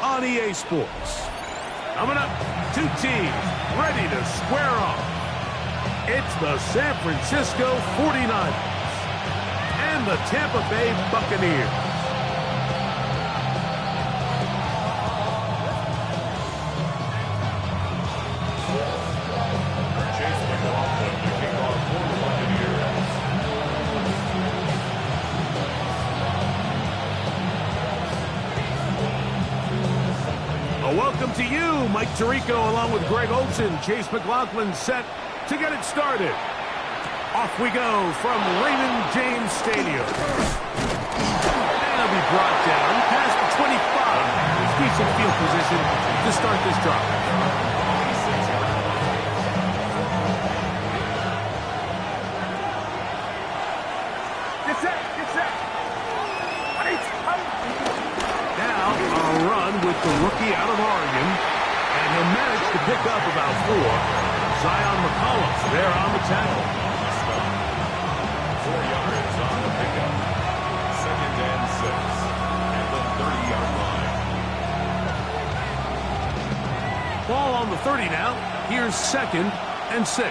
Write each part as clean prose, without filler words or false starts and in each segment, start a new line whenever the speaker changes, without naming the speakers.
on EA Sports. Coming up, two teams ready to square off. It's the San Francisco 49ers and the Tampa Bay Buccaneers. Welcome to you, Mike Tirico, along with Greg Olson. Chase McLaughlin set to get it started. Off we go from Raymond James Stadium. And it'll be brought down past the 25. Decent field position to start this drive. Get set. Now a run with the rookie out of Oregon. And he'll manage to pick up about 4. Zion McCollum there on the tackle.
4 yards on the pickup. 2nd and 6 at the 30-yard line.
Ball on the 30 now. Here's 2nd and 6.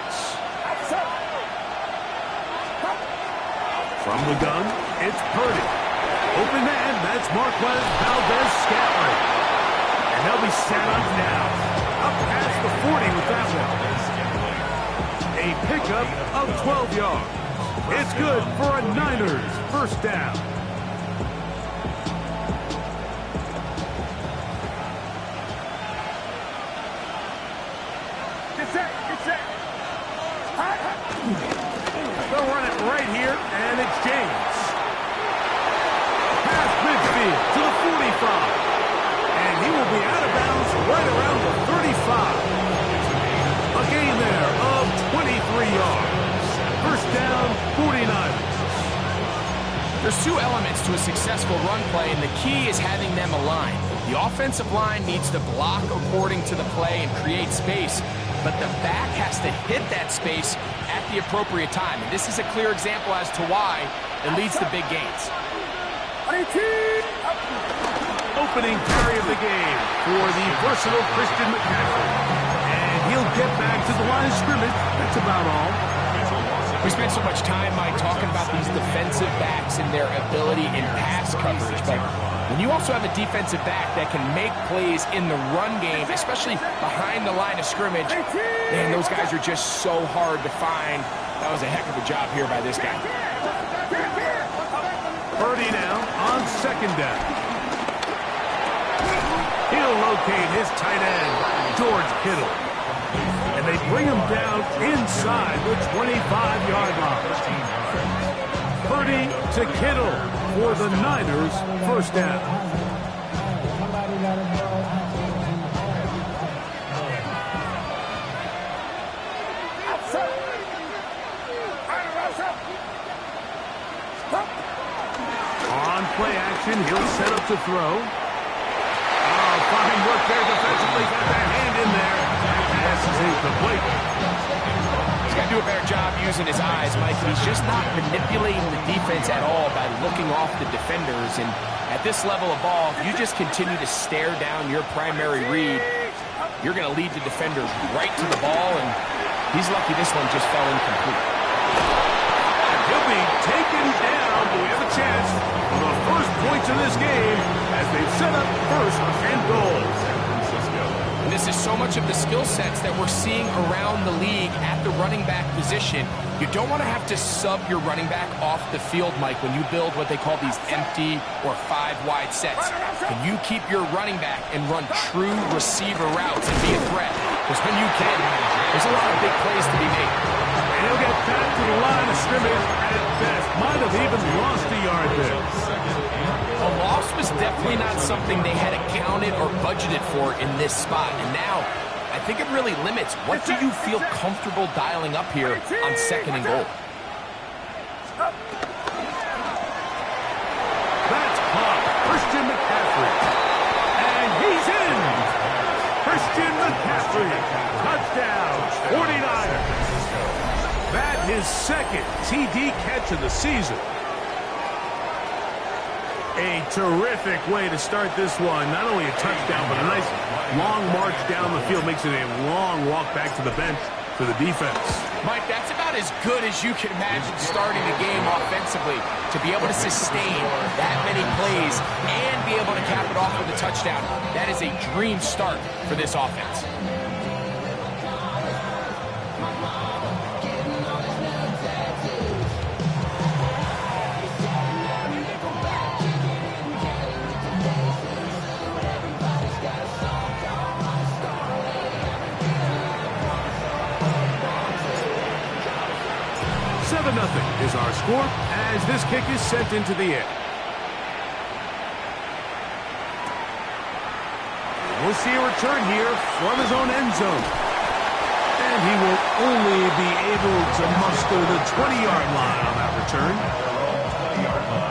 From the gun, it's Purdy. Open man, that's Marquez Valdez-Scantling. And they'll be set up now. Up past the 40 with that one. A pickup of 12 yards. It's good for a Niners first down. Get set. They'll run it right here, and it's James. Past midfield to the 45. And he will be out of bounds right around the 35. A gain there of 23 yards. First down, 49ers.
There's 2 elements to a successful run play, and the key is having them aligned. The offensive line needs to block according to the play and create space, but the back has to hit that space at the appropriate time. And this is a clear example as to why it leads to big gains.
Opening carry of the game for the versatile Christian McCaffrey. And he'll get back to the line of scrimmage. That's about all.
We spent so much time, Mike, talking about these defensive backs and their ability in pass coverage. But when you also have a defensive back that can make plays in the run game, especially behind the line of scrimmage, man, those guys are just so hard to find. That was a heck of a job here by this guy.
Purdy now on 2nd down. He'll locate his tight end, George Kittle. And they bring him down inside the 25-yard line. Purdy to Kittle for the Niners first down. On play action, he'll set up to throw. Oh, fine work there defensively. Got that hand in there. That pass is incomplete.
He's got to do a better job using his eyes, Mike. He's just not manipulating the defense at all by looking off the defenders. And at this level of ball, if you just continue to stare down your primary read, you're going to lead the defenders right to the ball, and he's lucky this one just fell incomplete.
He'll be taken down, but we have a chance for the first points in this game as they've set up 1st and goal.
And this is so much of the skill sets that we're seeing around the league at the running back position. You don't want to have to sub your running back off the field, Mike, when you build what they call these empty or 5-wide sets. Can you keep your running back and run true receiver routes and be a threat? Because when you can, there's a lot of big plays to be made.
And he'll get back to the line of scrimmage at best. Might have even lost a yard there.
A loss was definitely not something they had accounted or budgeted for in this spot. And now, I think it really limits. What do you feel comfortable dialing up here on 2nd and goal?
That's caught. Christian McCaffrey. And he's in. Christian McCaffrey. Touchdown. 49ers. That his 2nd TD catch of the season. A terrific way to start this one. Not only a touchdown, but a nice long march down the field. Makes it a long walk back to the bench for the defense.
Mike, that's about as good as you can imagine starting a game offensively. To be able to sustain that many plays and be able to cap it off with a touchdown, that is a dream start for this offense.
Nothing is our score as this kick is sent into the air. We'll see a return here from his own end zone. And he will only be able to muster the 20-yard line on that return.
20-yard line.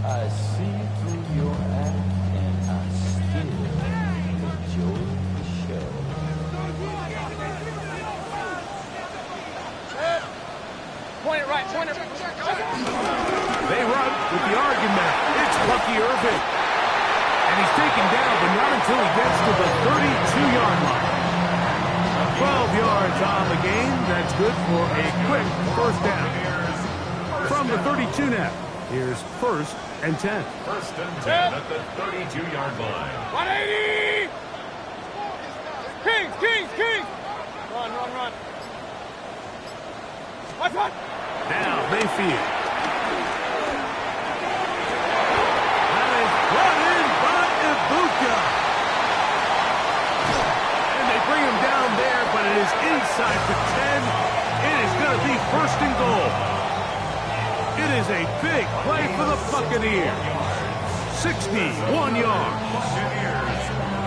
I see through your act and I still enjoy the show.
Point it right, point it.
They run with the argument. It's Bucky Irving. And he's taken down, but not until he gets to the 32-yard line. 12 yards on the game. That's good for a quick first down. From the 32 now, here's 1st and 10.
1st and 10 at the 32-yard line.
180! Kings! Run. Watch!
Now Mayfield. And it's brought in by Ibuka. And they bring him down there, but it is inside the 10. It is going to be 1st and goal. It is a big play for the Buccaneers. 61 yards.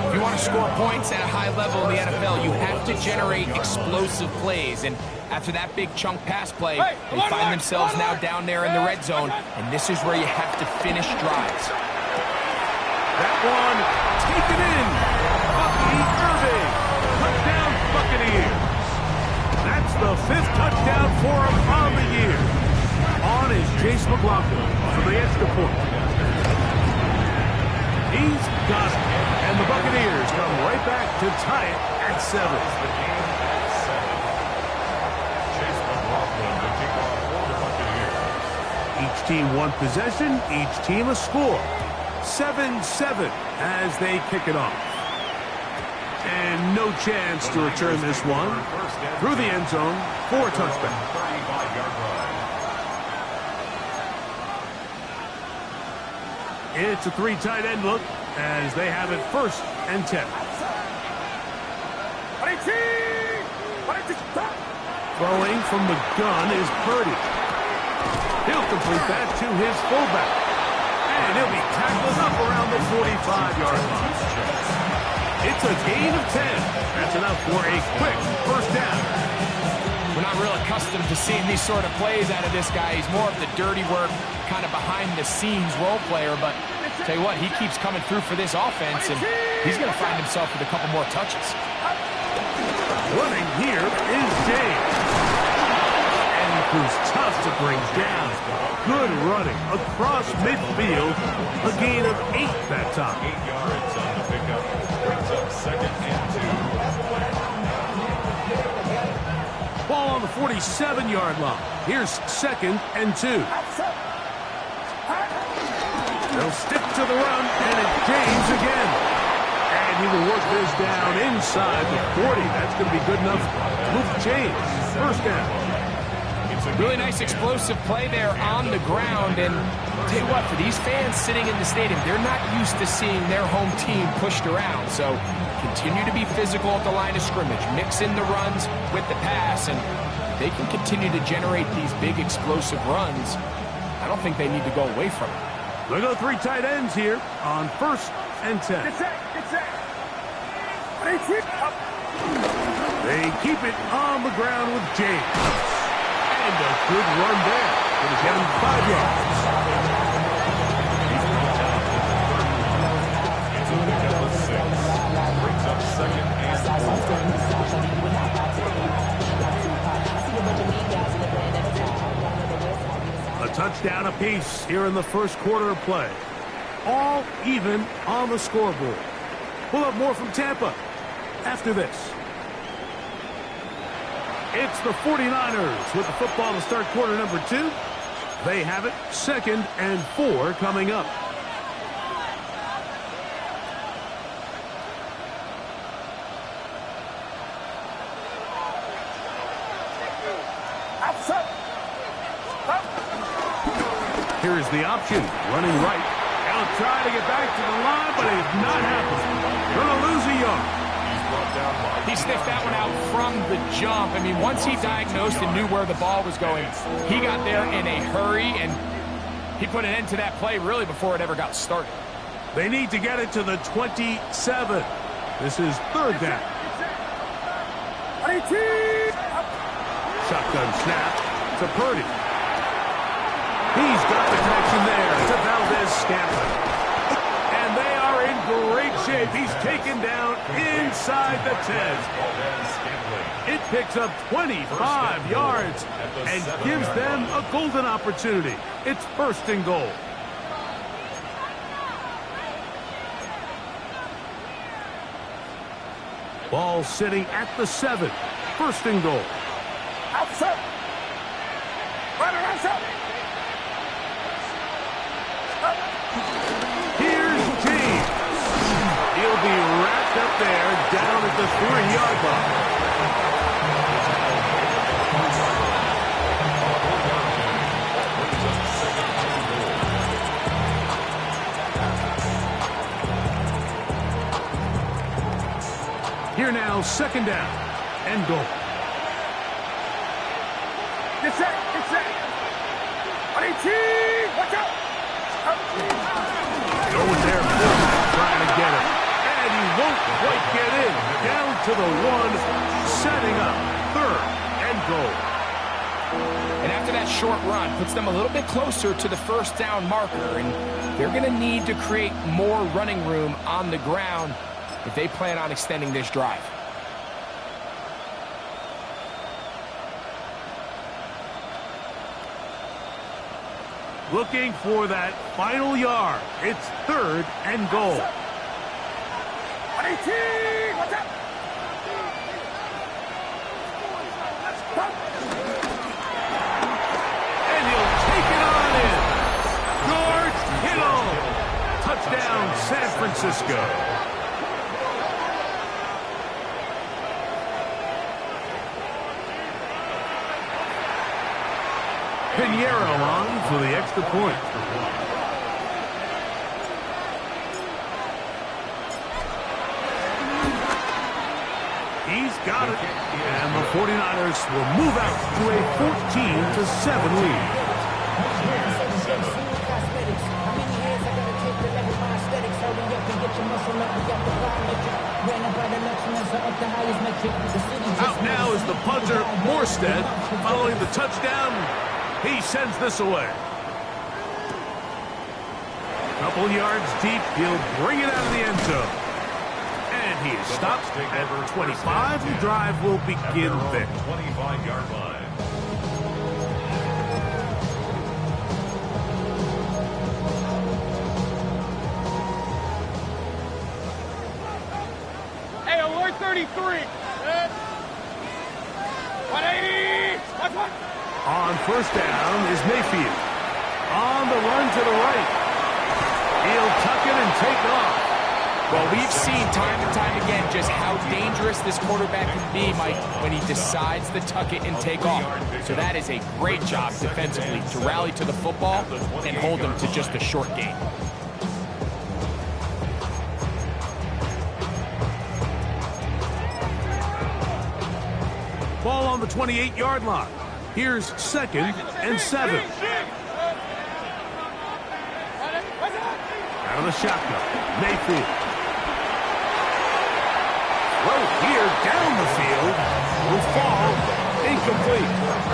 If you want to score points at a high level in the NFL, you have to generate explosive plays. And after that big chunk pass play, they find themselves now down there in the red zone. And this is where you have to finish drives.
That one taken in. Bucky Irving. Touchdown Buccaneers. That's the 5th touchdown for him on the year. On is Chase McLaughlin for the extra point. He's got it. And the Buccaneers come right back to tie it at 7.
The game at 7. Chase McLaughlin to kick off for the Buccaneers.
Each team one possession, each team a score. 7-7 as they kick it off. And no chance to return this one. Through the end zone for a touchback.
35-yard line.
It's a 3 tight end look as they have it 1st and 10. Throwing from the gun is Purdy. He'll complete that to his fullback. And he'll be tackled up around the 45-yard line. It's a gain of 10. That's enough for a quick 1st down.
We're not real accustomed to seeing these sort of plays out of this guy. He's more of the dirty work, kind of behind-the-scenes role player, but tell you what, he keeps coming through for this offense, and he's going to find himself with a couple more touches.
Running here is James. And he proves tough to bring down. Good running across midfield. A gain of 8 that time.
8 yards on the pickup. Brings up 2nd and 2.
Ball on the 47-yard line. Here's 2nd and 2. They'll stick to the run, and it's James again. And he will work this down inside the 40. That's going to be good enough to move James. 1st down.
Really nice explosive play there on the ground. And tell you what, for these fans sitting in the stadium, they're not used to seeing their home team pushed around. So continue to be physical at the line of scrimmage. Mix in the runs with the pass, and they can continue to generate these big explosive runs. I don't think they need to go away from it.
They go 3 tight ends here on 1st and 10. They keep it on the ground with James. And a good run there. It'll get him 5 yards. Touchdown apiece here in the first quarter of play. All even on the scoreboard. We'll have more from Tampa after this. It's the 49ers with the football to start quarter number 2. They have it 2nd and 4 coming up. Here's the option, running right. He'll try to get back to the line, but it's not happening. Going to lose a yard.
He sniffed that one out from the jump. I mean, once he diagnosed and knew where the ball was going, he got there in a hurry, and he put an end to that play really before it ever got started.
They need to get it to the 27. This is 3rd down. Shotgun snap to Purdy. He's got the connection there to Valdez-Scantling. And they are in great shape. He's taken down inside the 10. It picks up 25 yards and gives them a golden opportunity. It's 1st and goal. Ball sitting at the 7. 1st and goal.
Outside. Runner outside.
Here's James. He'll be wrapped up there down at the 3-yard line. Here now, 2nd down and goal.
Get set. Get set. Watch out.
Going there, trying to get it. And he won't quite get in. Down to the 1, setting up 3rd and goal.
And after that short run, puts them a little bit closer to the 1st down marker, and they're going to need to create more running room on the ground if they plan on extending this drive.
Looking for that final yard. It's 3rd and goal.
Watch out.
And he'll take it on in. George Kittle. Touchdown, San Francisco. Pinheiro on for the extra point. He's got it. And the 49ers will move out to a 14-7 lead. Out now is the punter, Morstead. Following the touchdown, he sends this away. Couple yards deep, he'll bring it out of the end zone. And he is stopped at 25. The drive will begin there.
25-yard line.
Hey, alert 33. 180. Watch.
On 1st down is Mayfield. On the run to the right. He'll tuck it and take off.
Well, we've seen time and time again just how dangerous this quarterback can be, Mike, when he decides to tuck it and take off. So that is a great job defensively to rally to the football and hold them to just a short gain.
Ball on the 28-yard line. Here's 2nd and 7. Out of the shotgun, Mayfield. Throw here down the field. Will fall. Incomplete.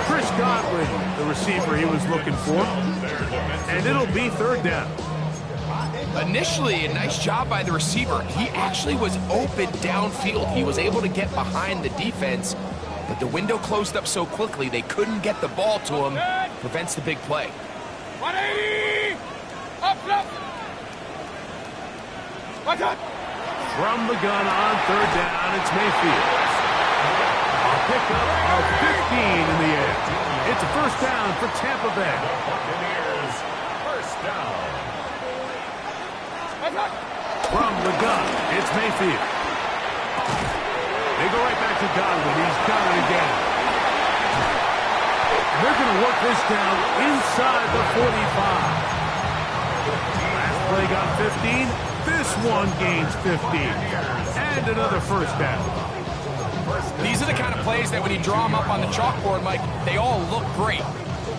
Chris Godwin, the receiver he was looking for. And it'll be 3rd down.
Initially, a nice job by the receiver. He actually was open downfield. He was able to get behind the defense, but the window closed up so quickly they couldn't get the ball to him. Prevents the big play.
180! Up, up! What's up?
From the gun on third down, it's Mayfield. A pickup of 15 in the air. It's a first down for Tampa Bay.
Buccaneers, first down.
What's up?
From the gun, it's Mayfield. They go right back to Godwin. He's got it again. They're going to work this down inside the 45. Last play got 15. This one gains 15. And another first down.
These are the kind of plays that when you draw them up on the chalkboard, Mike, they all look great.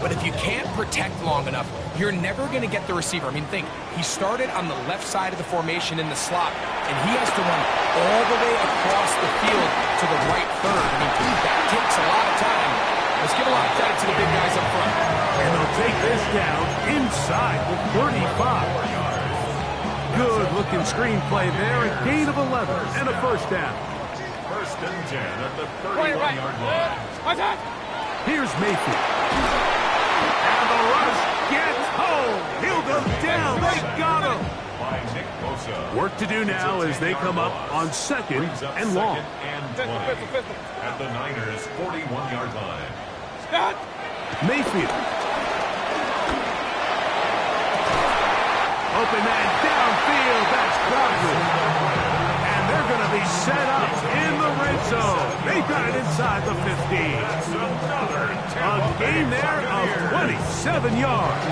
But if you can't protect long enough, you're never going to get the receiver. I mean, think, he started on the left side of the formation in the slot, and he has to run all the way across the field to the right third. I mean, that takes a lot of time. Let's give a lot of credit to the big guys up front.
And they'll take this down inside the 35. Good-looking screenplay there, a gain of 11 and a first down.
First and 10 at the
Right, right.
31-yard line.
What's up?
Here's Mayfield. And the rush gets home. He'll go down. They got him.
By Nick Bosa.
Work to do now as they come up on second
Brings up
and long.
second and 20
Pistol.
at the Niners' 41-yard line.
Start.
Mayfield. Open man downfield. That's Godwin. And they're going to be set up in the red zone. They've got it inside the 15. A gain there of 27 yards.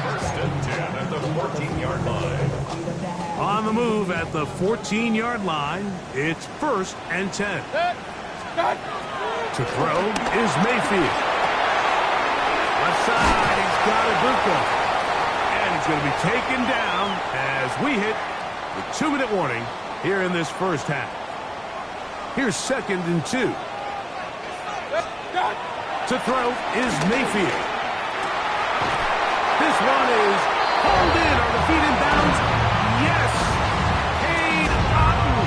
First and 10 at the 14-yard line.
On the move at the 14-yard line, it's first and 10.
Start.
To throw is Mayfield. Left side, he's got Ibuka. And he's going to be taken down as we hit the 2-minute warning here in this first half. Here's second and 2.
Start.
To throw is Mayfield. This one is hauled in on the feet in bounds. Yes! Cade Otton.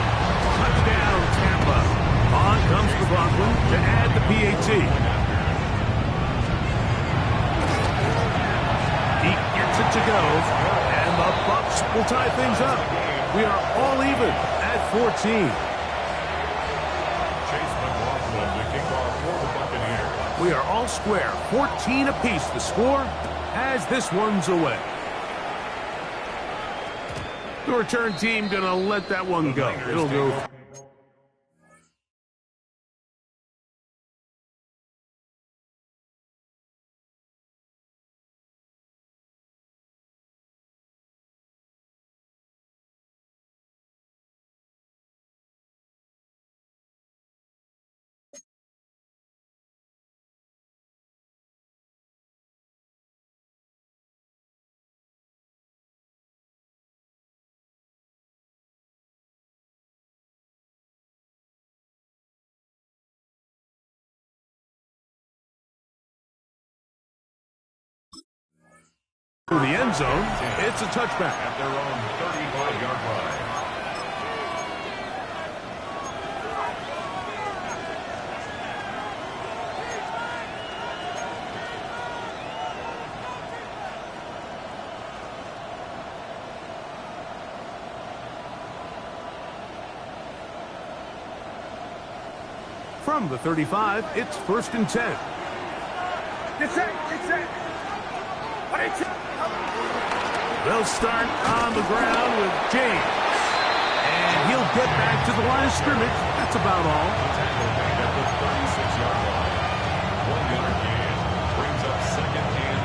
Touchdown, Tampa. On comes McLaughlin to add the PAT. He gets it to go, and the Bucs will tie things up. We are all even at 14.
Chase McLaughlin to kick off for the Buccaneers.
We are all square, 14 apiece. The score as this one's away. The return team gonna let that one go. It'll go. To the end zone, it's a touchback.
At their own 35-yard line.
From the 35, it's first and 10.
Get set. Get set. 180.
They'll start on the ground with James. And he'll get back to the line of scrimmage. That's about all.
Tackle made at the 36-yard line. 1-yard gain. Brings up second and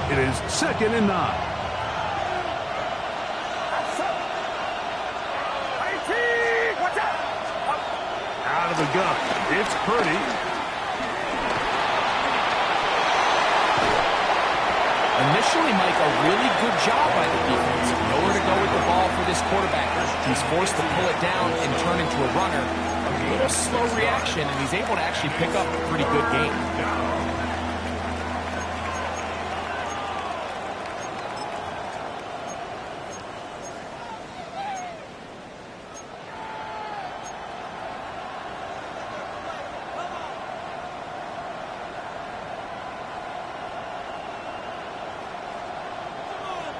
9.
It is second and 9.
Watch out.
Out of the gun. It's Purdy.
Initially, Mike, a really good job by the defense. Nowhere to go with the ball for this quarterback. He's forced to pull it down and turn into a runner. A little slow reaction, and he's able to actually pick up a pretty good game.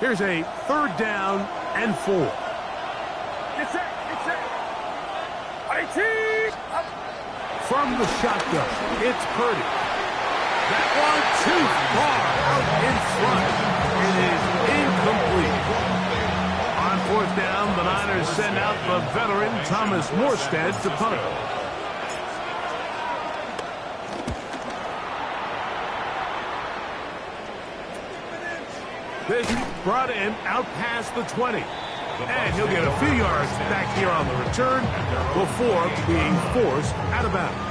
Here's a 3rd down and 4.
Get set. Get set. 18. Up.
From the shotgun, it's Purdy. That one too far out in front. It is incomplete. On 4th down, the Niners send out the veteran Thomas Morstead to punt. This brought in out past the 20. And he'll get a few yards back here on the return before being forced out of bounds.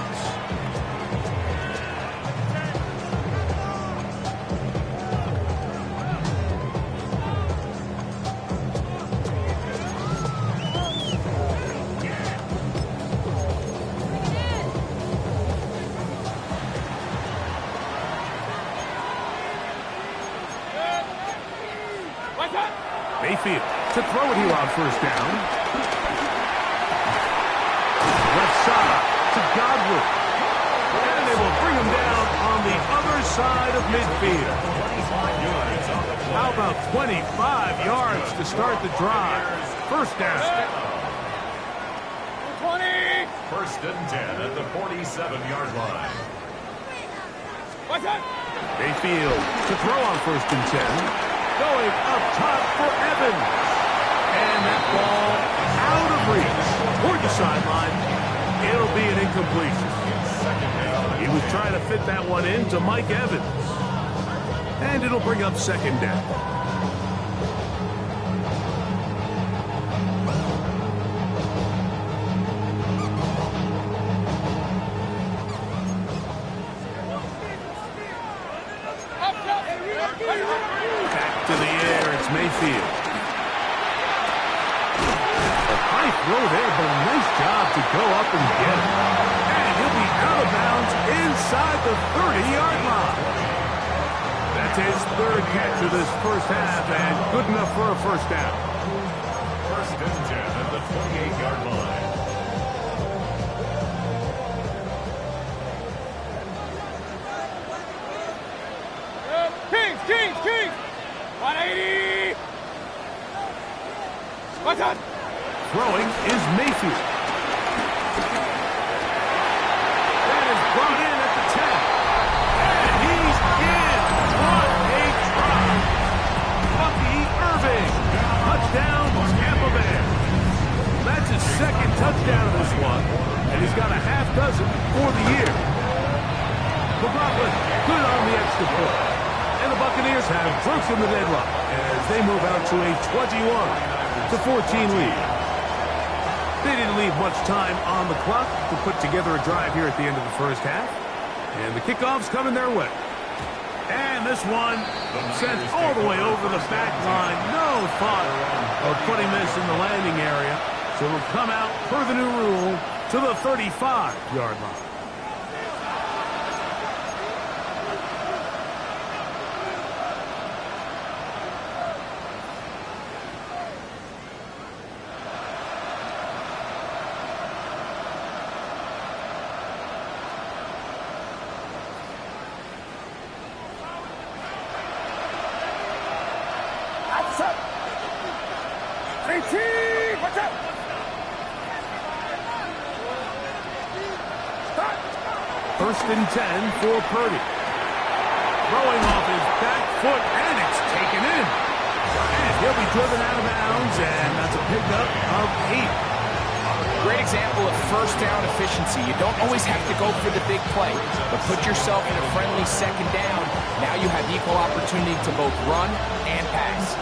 Mayfield to throw it here on 1st down. Left side to Godwin. And they will bring him down on the other side of midfield. How about 25 yards to start the drive? 1st down.
20.
1st and 10 at the 47-yard line.
What's that?
Mayfield to throw on 1st and 10. Going up top for Evans. And that ball out of reach toward the sideline. It'll be an incompletion. He was trying to fit that one into Mike Evans. And it'll bring up 2nd down. To the air, it's Mayfield. A high throw there, but a nice job to go up and get it. And he'll be out of bounds inside the 30-yard line. That's his 3rd catch of this 1st half, and good enough for a 1st down.
1st and 10 at the 28-yard line.
Kings. 180. What's that?
Throwing is Mayfield. That is brought in at the 10. And he's in. What a drop. Bucky Irving. Touchdown, Tampa Bay. That's his 2nd touchdown of this one. And he's got a half dozen for the year. McLaughlin, good on the extra point. And the Buccaneers have broken the deadlock as they move out to a 21-14 lead. They didn't leave much time on the clock to put together a drive here at the end of the 1st half. And the kickoff's coming their way. And this one sent all the way over the back line. No thought of putting this in the landing area. So it'll come out, per the new rule, to the 35-yard line.
What's up?
1st and 10 for Purdy. Throwing off his back foot, and it's taken in. And he'll be driven out of bounds, and that's a pickup of 8.
Great example of 1st down efficiency. You don't always have to go for the big play, but put yourself in a friendly 2nd down. Now you have equal opportunity to both run and pass.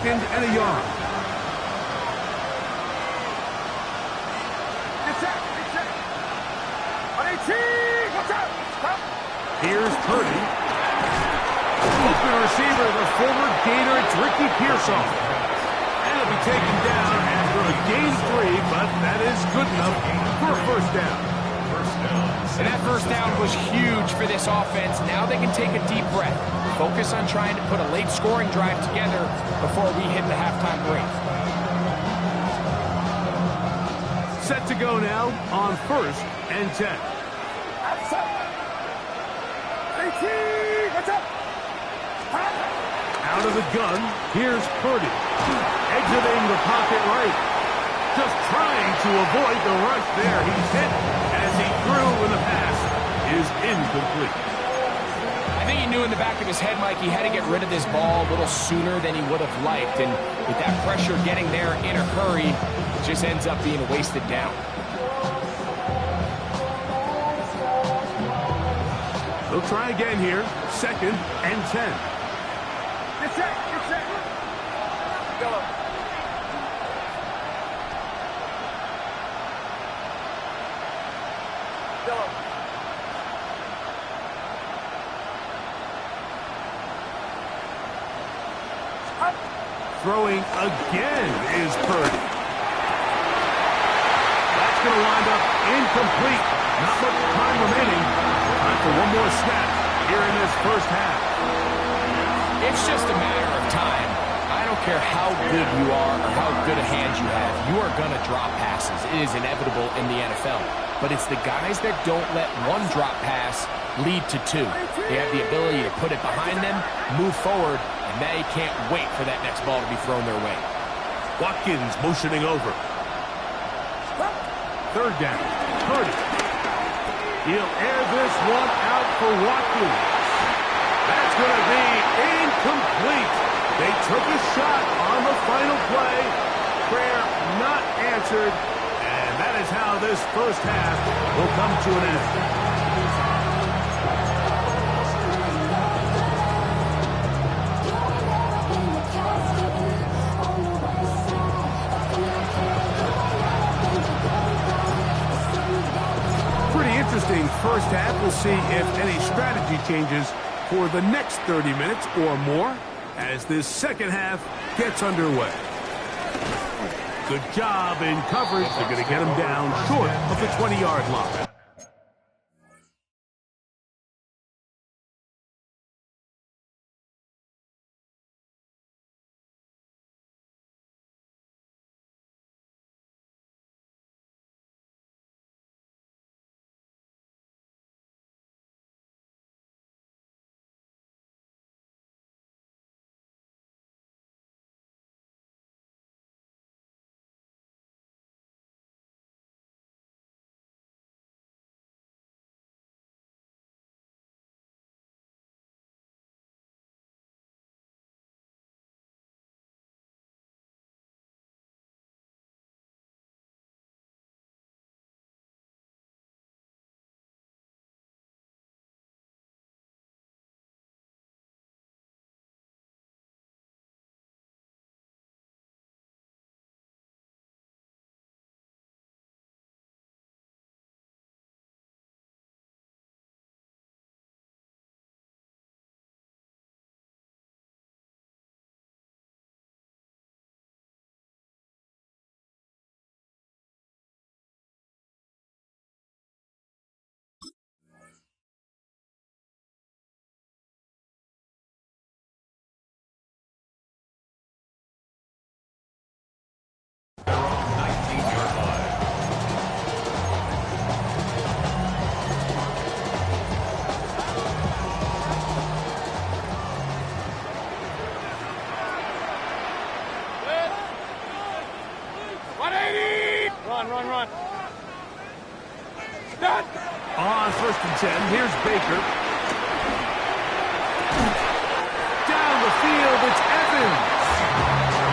And a yard.
Get set. 118. What's up? Stop.
Here's Purdy. Open receiver, the former Gator, it's Ricky Pearsall. And he'll be taken down after a gain 3, but that is good enough for a 1st down.
And that 1st down was huge for this offense. Now they can take a deep breath. Focus on trying to put a late scoring drive together before we hit the halftime break.
Set to go now on 1st and 10.
Outside. 18. Watch out.
Out of the gun, here's Purdy. Exiting the pocket right. Just trying to avoid the rush there. He's hit as he threw, and the pass is incomplete.
I think he knew in the back of his head, Mike, he had to get rid of this ball a little sooner than he would have liked. And with that pressure getting there in a hurry, it just ends up being a wasted down.
They'll try again here. 2nd and 10.
Get set. Get set. Yellow. Yellow.
Throwing again is Purdy. That's going to wind up incomplete. Not much time remaining. Time for one more snap here in this first half.
It's just a matter of time. I don't care how good you are or how good a hand you have. You are going to drop passes. It is inevitable in the NFL. But it's the guys that don't let one drop pass lead to 2. They have the ability to put it behind them, move forward, and they can't wait for that next ball to be thrown their way.
Watkins motioning over. 3rd down. Purdy. He'll air this one out for Watkins. That's going to be incomplete. They took a shot on the final play. Prayer not answered. And that is how this first half will come to an end. Interesting first half. We'll see if any strategy changes for the next 30 minutes or more as this second half gets underway. Good job in coverage. They're going to get him down short of the 20-yard line.
Run. Stop.
On 1st and 10, here's Baker. Down the field, it's Evans.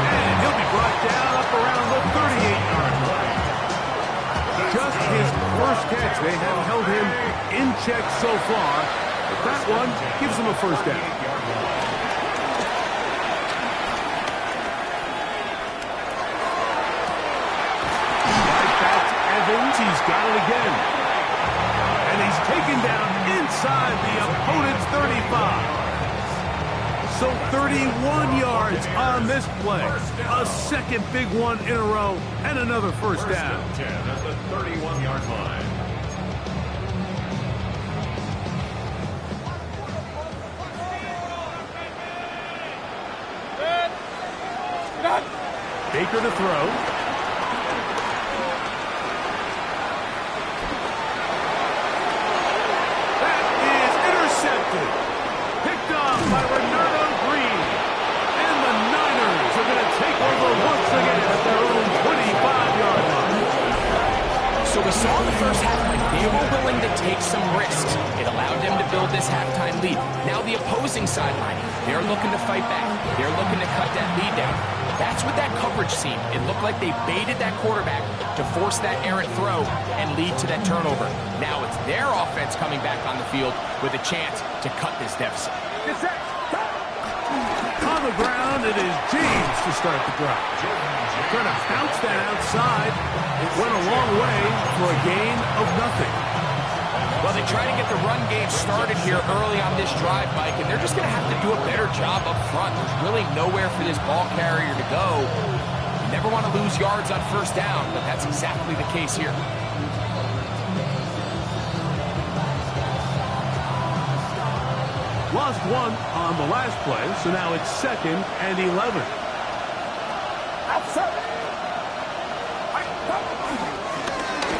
And he'll be brought down up around the 38-yard line. Just his first catch. They have held him in check so far. But that one gives him a first down. He's got it again. And he's taken down inside the opponent's 35. So 31 yards on this play. A second big one in a row and another first down.
10 at the 31-yard line.
Baker to throw.
So we saw in the first half, like, they were willing to take some risks. It allowed them to build this halftime lead. Now the opposing sideline, they're looking to fight back. They're looking to cut that lead down. That's what that coverage seemed. It looked like they baited that quarterback to force that errant throw and lead to that turnover. Now it's their offense coming back on the field with a chance to cut this deficit.
On the ground, it is James to start the drive. Trying to bounce that outside. It went a long way for a gain of nothing.
Well, they try to get the run game started here early on this drive, Mike, and they're just going to have to do a better job up front. There's really nowhere for this ball carrier to go. You never want to lose yards on first down, but that's exactly the case here.
Lost one on the last play, so now it's 2nd and 11.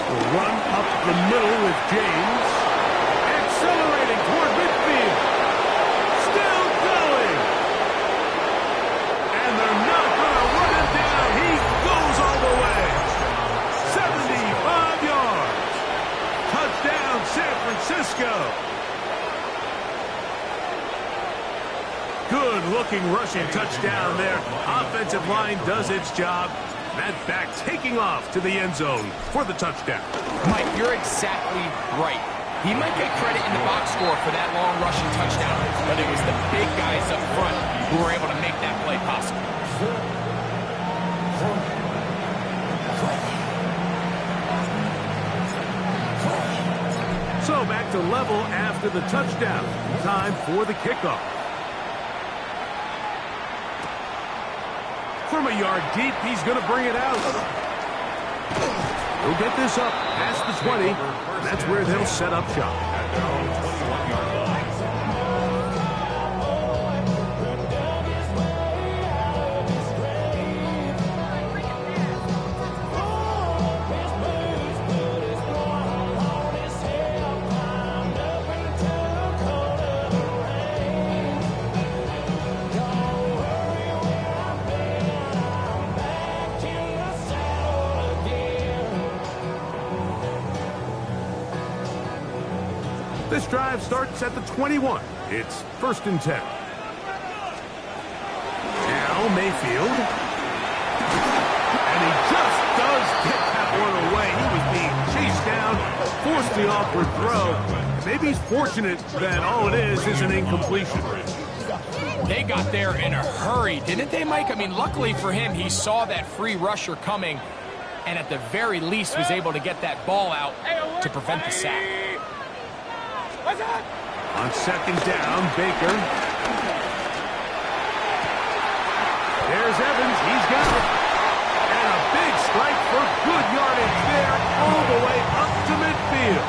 We'll run up the middle with James. Accelerating toward midfield. Still going. And they're not going to run him down. He goes all the way. 75 yards. Touchdown, San Francisco. Good-looking rushing touchdown there. Offensive line does its job. That back taking off to the end zone for the touchdown.
Mike, you're exactly right. He might get credit in the box score for that long rushing touchdown, but it was the big guys up front who were able to make that play possible.
So back to level after the touchdown. Time for the kickoff. From a yard deep, he's going to bring it out. He'll get this up past the 20. That's where they'll set up shop. This drive starts at the 21. It's 1st and 10. Now Mayfield. And he just does get that one away. He was being chased down, forced the awkward throw. Maybe he's fortunate that all it is an incompletion.
They got there in a hurry, didn't they, Mike? I mean, luckily for him, he saw that free rusher coming, and at the very least was able to get that ball out to prevent the sack.
On 2nd down, Baker. There's Evans. He's got it. And a big strike for good yardage there all the way up to midfield.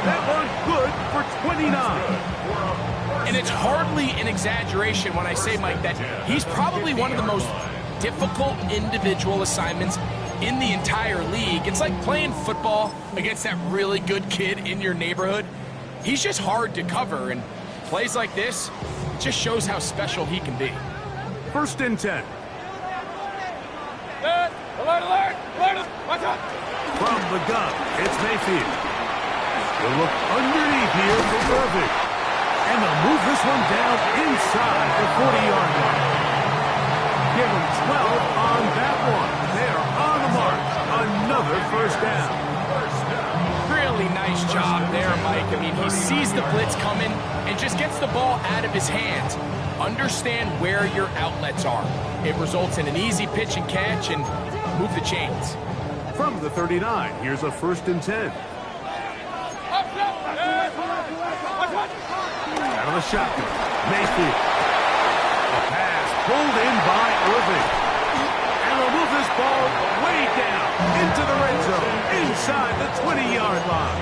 That one good for 29.
And it's hardly an exaggeration when I say, Mike, that he's probably one of the most difficult individual assignments in the entire league. It's like playing football against that really good kid in your neighborhood. He's just hard to cover, and plays like this, it just shows how special he can be.
1st and 10.
Alert! Watch out!
From the gun, it's Mayfield. They'll look underneath here for Irving. And they'll move this one down inside the 40-yard line. Give them 12 on that one. They're on the mark. Another 1st down.
Really nice job there, Mike. I mean, he sees the blitz coming and just gets the ball out of his hands. Understand where your outlets are. It results in an easy pitch and catch and move the chains.
From the 39, here's a 1st and 10. Out of the shotgun, Mayfield. A pass pulled in by Irving. And they'll move this ball way down into the red zone, inside the 20-yard line.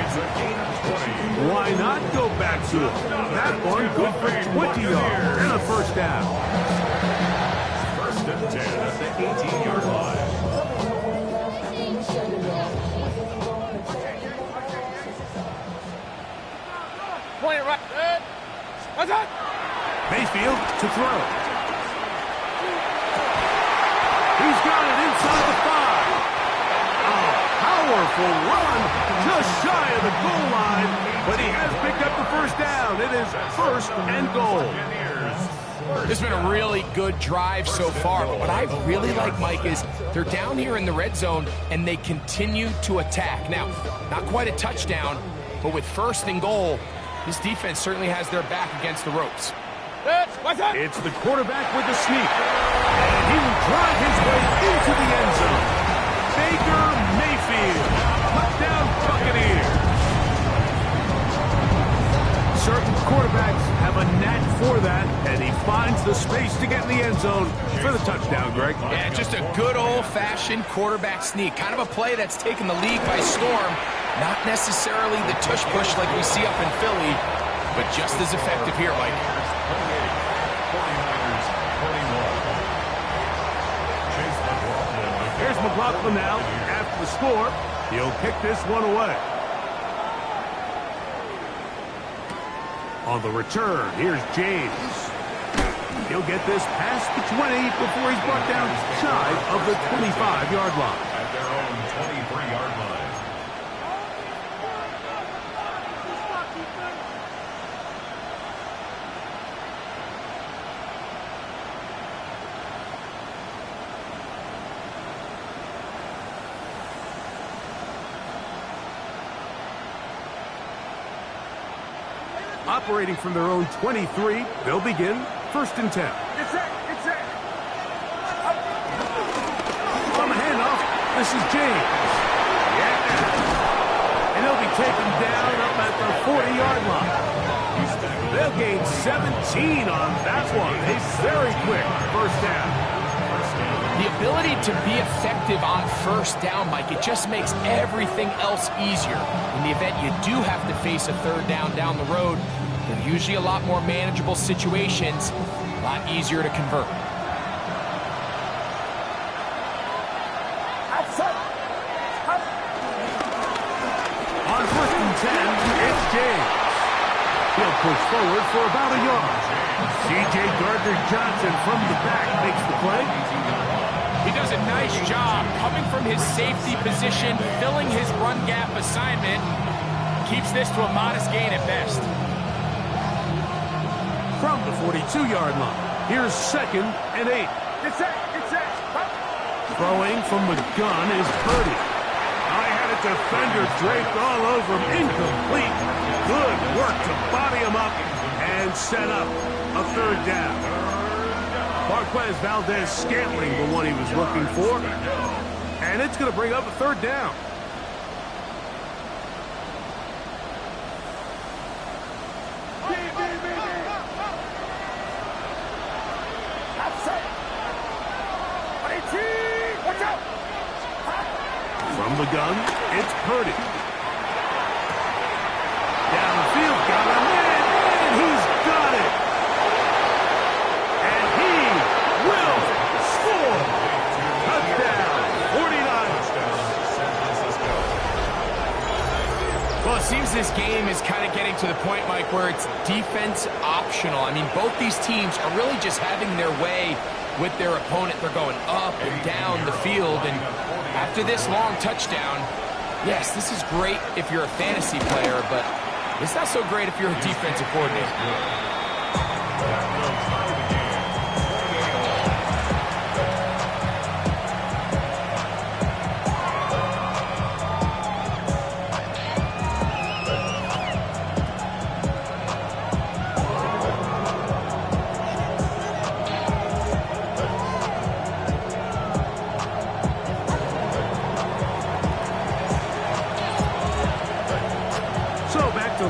Why not go back to it? That one good for 20 yards and a 1st down.
1st and 10 at the 18-yard line.
Point it right. What's up?
Mayfield to throw. He's got it inside the 5. A Powerful run, just shy of the goal line, but he has picked up the first down. It is first and goal.
This has been a really good drive so far, but what I really like, Mike, is they're down here in the red zone, and they continue to attack. Now, not quite a touchdown, but with first and goal, this defense certainly has their back against the ropes.
It's the quarterback with the sneak, and he will drive his way into the end zone. Baker Mayfield, touchdown Buccaneers. Certain quarterbacks have a knack for that, and he finds the space to get in the end zone for the touchdown, Greg.
Yeah, just a good old-fashioned quarterback sneak. Kind of a play that's taken the league by storm. Not necessarily the tush-push like we see up in Philly, but just as effective here, Mike.
49ers 21.
Here's McLaughlin now. After the score, he'll kick this one away. On the return, here's James. He'll get this past the 20 before he's brought down shy of the 25-yard line.
At their own 23-yard line.
Operating from their own 23, they'll begin first and 10. From a handoff, this is James. Yeah. And he'll be taken down up at the 40-yard line. They'll gain 17 on that one. A very quick first down.
The ability to be effective on first down, Mike, it just makes everything else easier. In the event you do have to face a third down the road, they're usually a lot more manageable situations, a lot easier to convert.
On first and 10, it's James. He'll push forward for about a yard. C.J. Gardner-Johnson from the back makes the play.
He does a nice job coming from his safety position, filling his run gap assignment. Keeps this to a modest gain at best.
From the 42-yard line, here's second and 8. Throwing from the gun is Purdy. I had a defender draped all over him. Incomplete. Good work to body him up and set up a third down. Marquez Valdez-Scantling, the one he was looking for. And it's going to bring up a third down. From the gun, it's Purdy. Downfield, got him in, and he's got it. And he will score. Touchdown, 49ers.
Well, it seems this game is kind of getting to the point, Mike, where it's defense optional. I mean, both these teams are really just having their way with their opponent. They're going up and down the field, and after this long touchdown, yes, this is great if you're a fantasy player, but it's not so great if you're a defensive coordinator.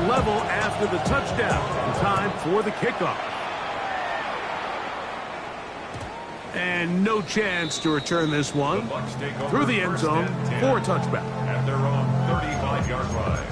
Level after the touchdown. Time for the kickoff. And no chance to return this one through the end zone for a touchback.
At their own 35-yard line.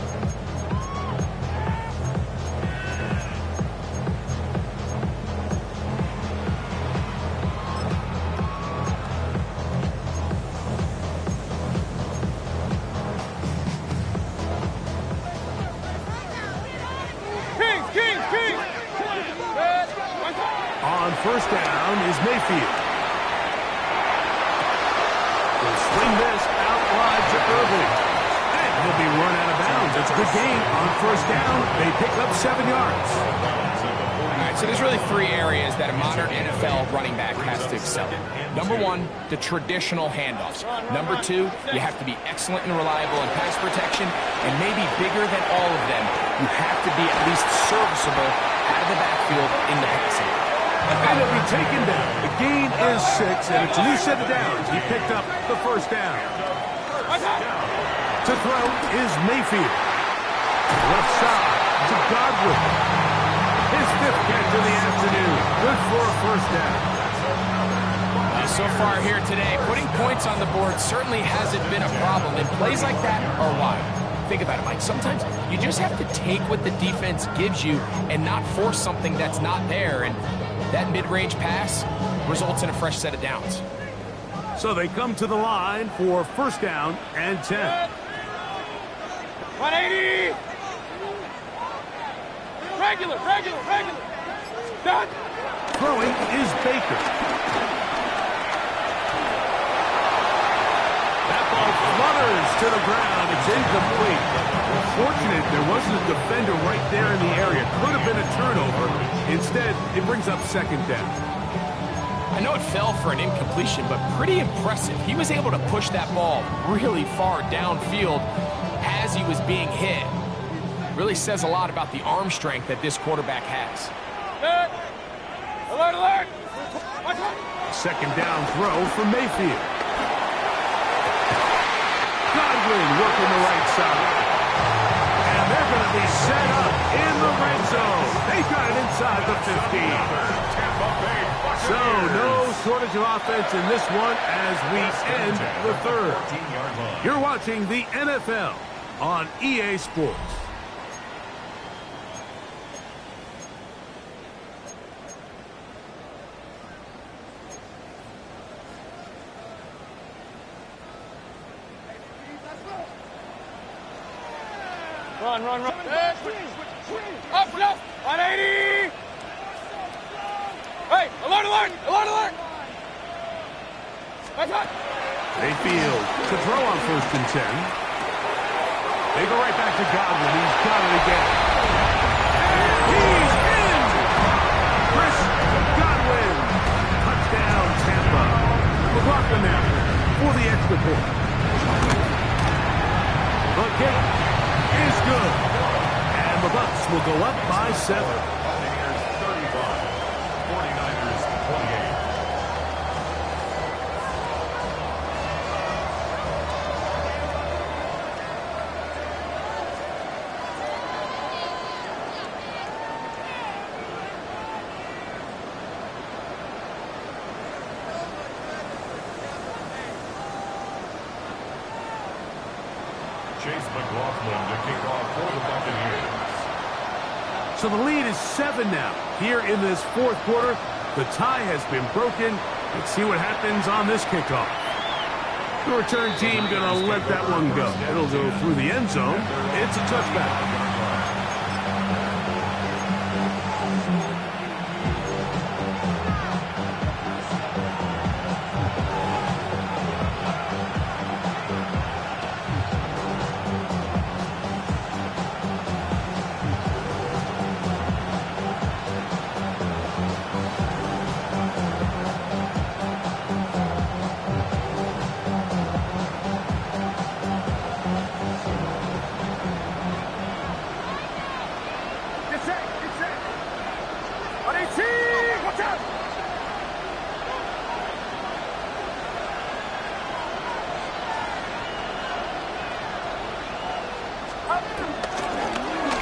On first down is Mayfield. He'll swing this out wide to Irving. the gain on first down. They pick up 7 yards.
All right, so there's really 3 areas that a modern NFL running back has to excel in. Number 1, the traditional handoffs. Number 2, you have to be excellent and reliable in pass protection. And maybe bigger than all of them, you have to be at least serviceable out of the backfield in the passing.
And he'll be taken down. The gain is 6, and it's a new set of downs. He picked up the first down. To throw is Mayfield. Left side to Godwin. His 5th catch of the afternoon. Good for a first down.
So far here today, putting points on the board certainly hasn't been a problem, and plays like that are why. Think about it, Mike. Sometimes you just have to take what the defense gives you and not force something that's not there, and that mid-range pass results in a fresh set of downs.
So they come to the line for first down and 10.
180! Regular! Done!
Throwing is Baker. That ball flutters to the ground. It's incomplete. Fortunate there wasn't a defender right there in the area. Could have been a turnover. Instead, it brings up second down.
I know it fell for an incompletion, but pretty impressive. He was able to push that ball really far downfield as he was being hit. Really says a lot about the arm strength that this quarterback has.
Alert!
Second down throw for Mayfield. Godwin working the right side. And they're going to be set up in the red zone. They got it inside the 15. So no shortage of offense in this one as we end the third. You're watching the NFL on EA Sports.
Run. Up, 180! Hey, alert!
Mayfield to throw on first and 10. They go right back to Godwin. He's got it again. He's in! Chris Godwin. Touchdown, Tampa. McLaughlin now for the extra point. The kick is good. And the Bucs will go up by 7.
Buccaneers 35, 49ers 28. Chase McLaughlin to kick off for the Buccaneers.
So the lead is 7 now. Here in this fourth quarter, the tie has been broken. Let's see what happens on this kickoff. The return team going to let that one go. It'll go through the end zone. It's a touchback.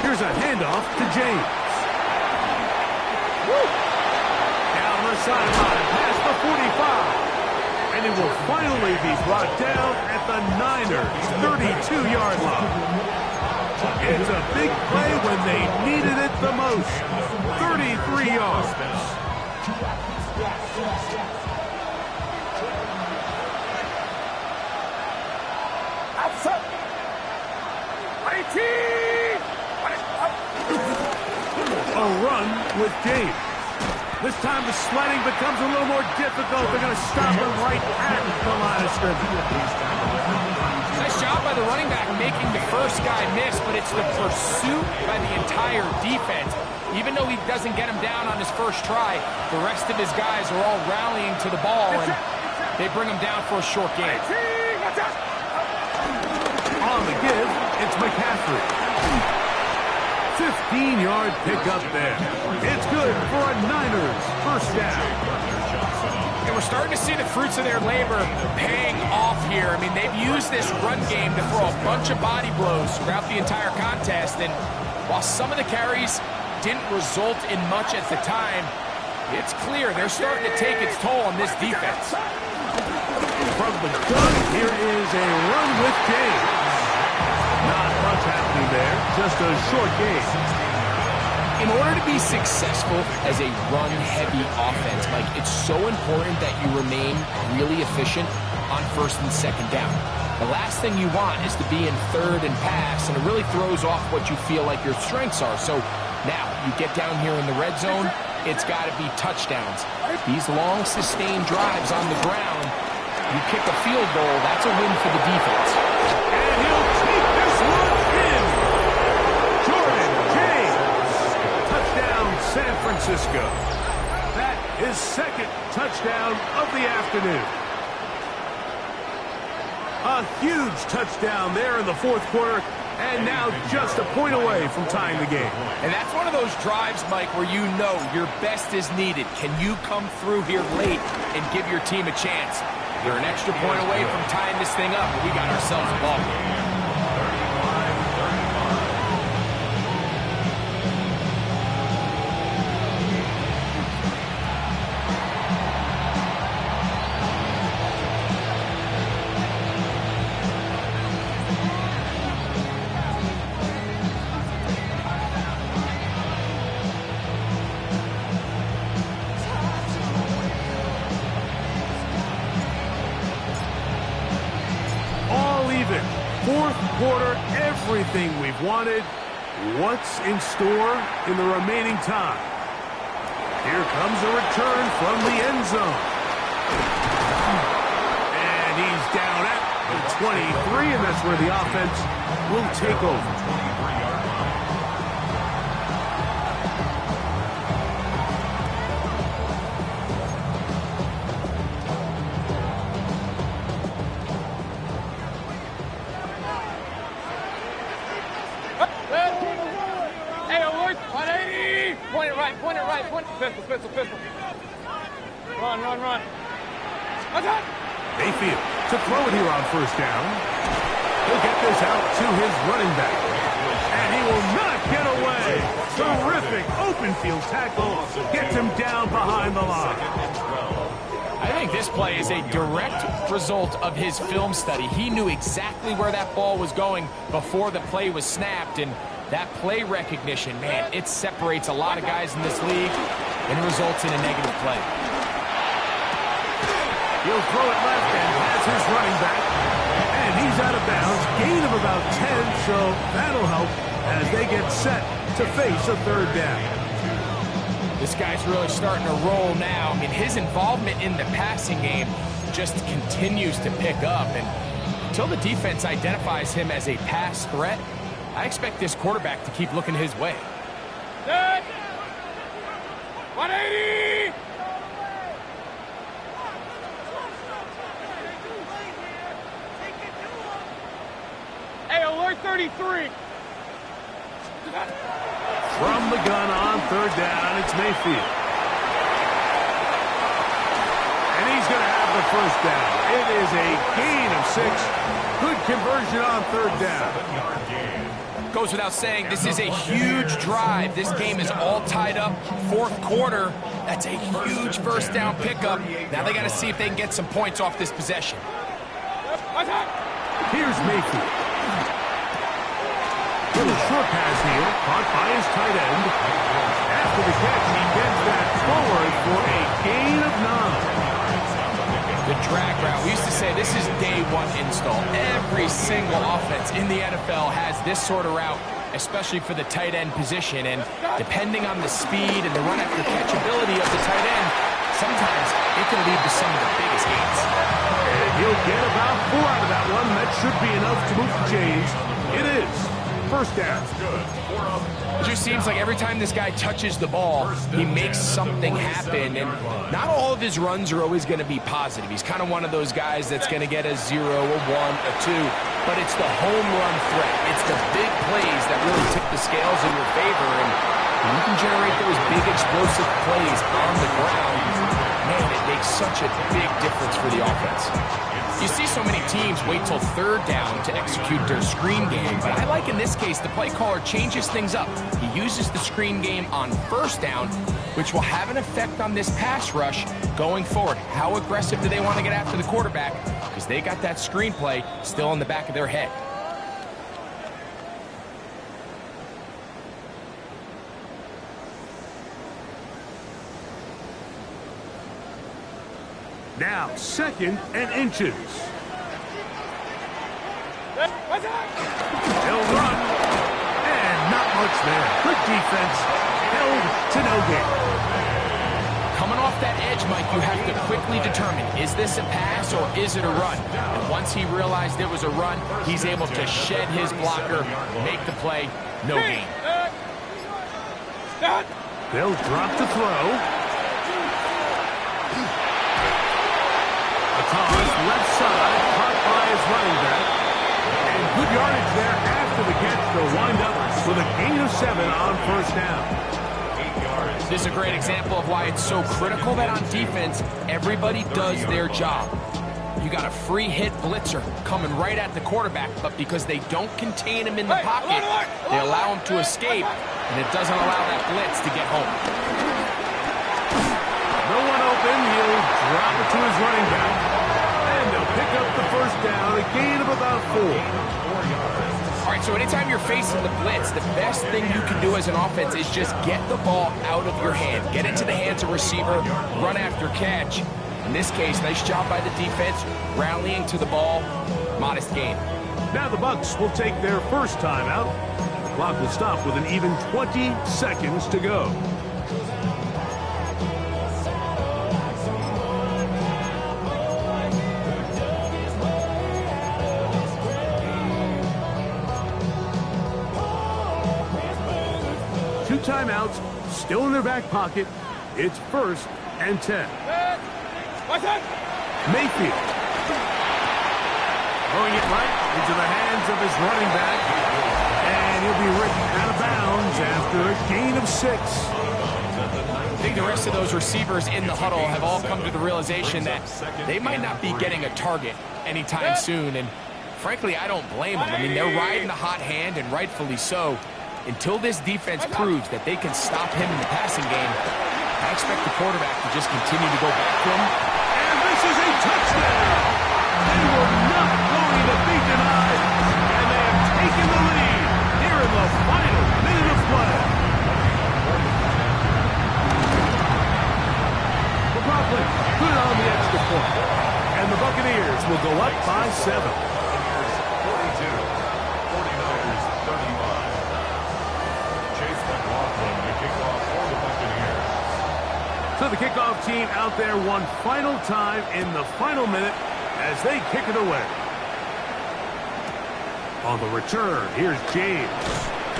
Here's a handoff to James. Down the sideline, past the 45. And it will finally be brought down at the Niners' 32-yard line. It's a big play when they needed it the most. 33 yards. A run with James. This time the sledding becomes a little more difficult. They're going to stop him right at the line of scrimmage.
Nice job by the the running back making the first guy miss, but it's the pursuit by the entire defense. Even though he doesn't get him down on his first try, the rest of his guys are all rallying to the ball, and they bring him down for a short gain.
On the give, it's McCaffrey. 15-yard pickup there. It's good for a Niners first down.
And we're starting to see the fruits of their labor paying off here. I mean, they've used this run game to throw a bunch of body blows throughout the entire contest, and while some of the carries didn't result in much at the time, it's clear they're starting to take its toll on this defense.
From the gun, here is a run with James. Not much happening there, just a short gain.
In order to be successful as a run-heavy offense, Mike, it's so important that you remain really efficient on first and second down. The last thing you want is to be in third and pass, and it really throws off what you feel like your strengths are. So now you get down here in the red zone, it's got to be touchdowns. These long, sustained drives on the ground, you kick a field goal, that's a win for the defense.
And he'll take this one in. Jordan James. Touchdown, San Francisco. That is second touchdown of the afternoon. A huge touchdown there in the fourth quarter, and now just a point away from tying the game.
And that's one of those drives, Mike, where you know your best is needed. Can you come through here late and give your team a chance? You're an extra point away from tying this thing up, and we got ourselves a ball game.
Fourth quarter, everything we've wanted. What's in store in the remaining time? Here comes a return from the end zone. And he's down at the 23, and that's where the offense will take over.
Pistol. Run. Attack!
Mayfield to throw it here on first down. He'll get this out to his running back. And he will not get away. Terrific open field tackle. Gets him down behind the line.
I think this play is a direct result of his film study. He knew exactly where that ball was going before the play was snapped, and that play recognition, man, it separates a lot of guys in this league and results in a negative play.
He'll throw it left and has his running back. And he's out of bounds. Gain of about 10, so that'll help as they get set to face a third down.
This guy's really starting to roll now. I mean, his involvement in the passing game just continues to pick up. And until the defense identifies him as a pass threat, I expect this quarterback to keep looking his way.
Set! 180! Hey, alert 33!
From the gun on third down, it's Mayfield. And he's going to have the first down. It is a gain of 6. Good conversion on third down.
Goes without saying, this is a huge drive. This game is all tied up. Fourth quarter, that's a huge first down pickup. Now they got to see if they can get some points off this possession.
Here's Mayfield. Little short pass here, caught by his tight end. After the catch, he gets that forward for a gain of 9.
The drag route. We used to say this is day one install. Every single offense in the NFL has this sort of route, especially for the tight end position. And depending on the speed and the run after catch ability of the tight end, sometimes it can lead to some of the biggest gains.
And He'll get about 4 out of that one. That should be enough to move the chains. It is. First down.
It just seems like every time this guy touches the ball, he makes something happen. And not all of his runs are always going to be positive. He's kind of one of those guys that's going to get a 0, a 1, a 2. But it's the home run threat. It's the big plays that really tip the scales in your favor. And when you can generate those big explosive plays on the ground, man, it makes such a big difference for the offense. You see so many teams wait till 3rd down to execute their screen game, but I like in this case the play caller changes things up. He uses the screen game on 1st down, which will have an effect on this pass rush going forward. How aggressive do they want to get after the quarterback? Because they got that screen play still in the back of their head.
Now, 2nd and inches. He'll run. And not much there. Good defense. Held to no gain.
Coming off that edge, Mike, you have to quickly determine, is this a pass or is it a run? And once he realized it was a run, he's able to shed his blocker, make the play, no gain.
They'll drop the throw. Toss left side, caught by his running back. And good yardage there after the catch. They'll wind up with a gain of 7 on 1st down.
8 yards.
This is a great example of why it's so critical that on defense, everybody does their job. You got a free hit blitzer coming right at the quarterback, but because they don't contain him in the pocket, they allow him to escape, and it doesn't allow that blitz to get home.
No one open. He'll drop it to his running back. And they'll pick up the 1st down, a gain of about 4.
All right, so anytime you're facing the blitz, the best thing you can do as an offense is just get the ball out of your hand. Get into the hands of receiver, run after catch. In this case, nice job by the defense, rallying to the ball, modest gain.
Now the Bucs will take their first timeout. The clock will stop with an even 20 seconds to go. Two timeouts, still in their back pocket. It's 1st and 10. Mayfield. Throwing it right into the hands of his running back. And he'll be written out of bounds after a gain of 6.
I think the rest of those receivers in the huddle have all come to the realization that they might not be getting a target anytime soon. And frankly, I don't blame them. I mean, they're riding the hot hand, and rightfully so. Until this defense proves that they can stop him in the passing game, I expect the quarterback to just continue to go back to him.
And this is a touchdown! They were not going to be denied, and they have taken the lead here in the final minute of play. McLaughlin put it on the extra point, and the Buccaneers will go up by 7.
42, 49ers 35. Chase McLaughlin to kick off for the Buccaneers.
So the kickoff team out there one final time in the final minute as they kick it away. On the return, here's James.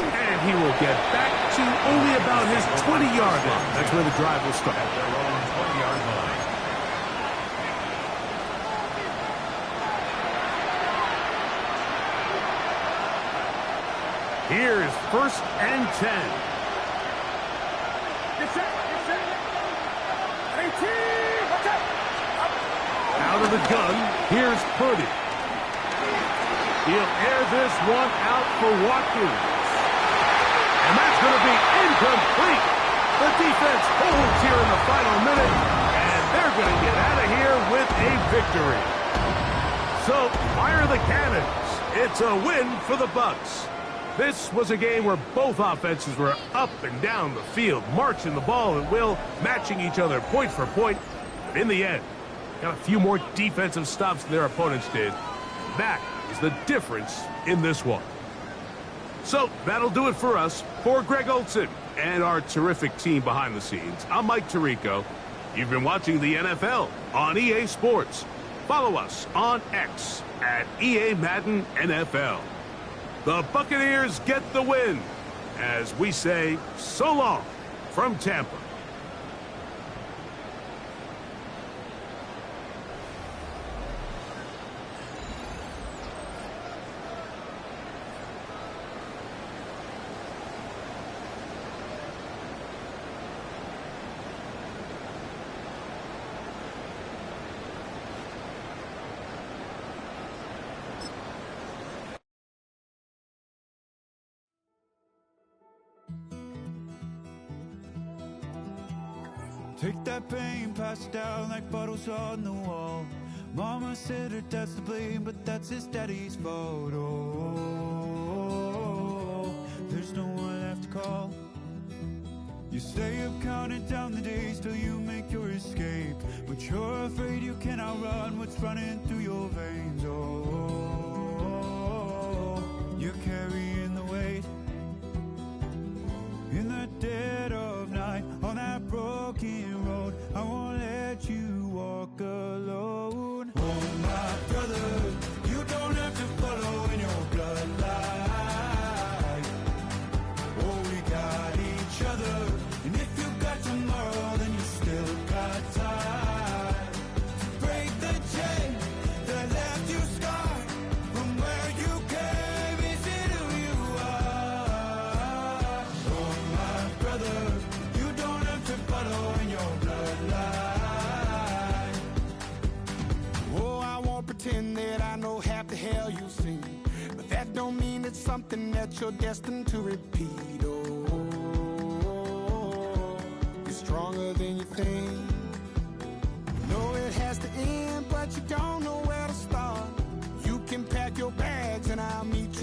And he will get back to only about his 20-yard line. That's where the drive will start.
At their own 20-yard line.
Here's 1st and 10. Out of the gun, here's Purdy. He'll air this one out for Watkins. And that's going to be incomplete. The defense holds here in the final minute, and they're going to get out of here with a victory. So, fire the cannons. It's a win for the Bucs. This was a game where both offenses were up and down the field, marching the ball at will, matching each other point for point. But in the end, got a few more defensive stops than their opponents did. That is the difference in this one. So, that'll do it for us. For Greg Olsen and our terrific team behind the scenes, I'm Mike Tirico. You've been watching the NFL on EA Sports. Follow us on X at EA Madden NFL. The Buccaneers get the win as we say so long from Tampa.
Take that pain, pass it down like bottles on the wall. Mama said her dad's to blame, but that's his daddy's fault. Oh, there's no one left to call. You stay up counting down the days till you make your escape, but you're afraid you cannot run what's running through your veins. Oh, you're carrying the weight in the dead of night on that broken road. I won't let you walk alone. Oh, my brother, you don't have to follow in your bloodline. Oh, we got each other, and if you got tomorrow, then you still got time to break the chain that left you scarred from where you came into who you are. Oh, my brother, you don't have to follow in your bloodline.
Oh, I won't pretend that I know half the hell you've seen, but that don't mean it's something that you're destined to repeat. Oh, you're stronger than you think. Know it has to end, but you don't know where to start. You can pack your bags and I'll meet